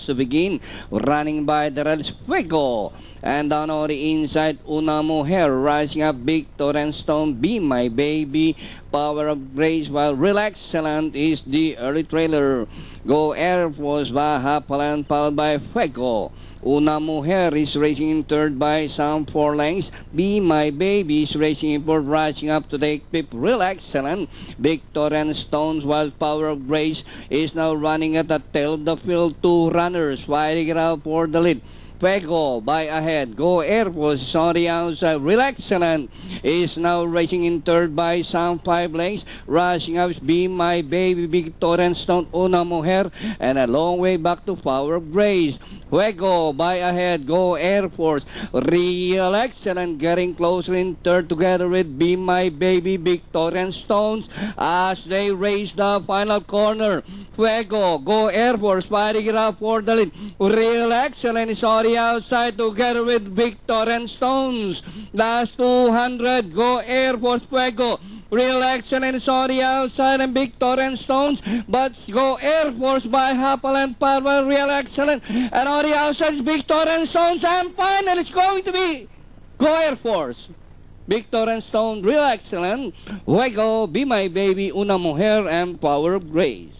laps to begin. Running by the rails, Fuego. And down on the inside, Una Mujer. Rising up, Victor and Stone, Be My Baby. Power of Grace, while Relax Excellent is the early trailer. Go Air Force, Baja Palan, followed by Fuego. Una Mujer is racing in third by some 4 lengths. Be My Baby is racing in fourth, rising up to take fifth. Relax Excellent. Victor and Stones, while Power of Grace is now running at the tail of the field. 2 runners fighting it out for the lead. Fuego by ahead. Go Air Force on the outside. Relax Excellent is now racing in third by some 5 lengths. Rushing up Be My Baby, Victor and Stone, Una Mujer, and a long way back to Power of Grace. Fuego by ahead. Go Air Force. Real Excellent getting closer in third together with Be My Baby, Victor and Stones as they race the final corner. Fuego, Go Air Force fighting it out for the lead. Real Excellent is on the outside together with Victor and Stones. Last 200, Go Air Force, Fuego. Real Excellent is on the outside and Victor and Stones, but Go Air Force by Hapal and Power, Real Excellent, and on the outside is Victor and Stones, and finally it's going to be Go Air Force. Victor and Stone, Real Excellent, Fuego, Be My Baby, Una Mujer, and Power of Grace.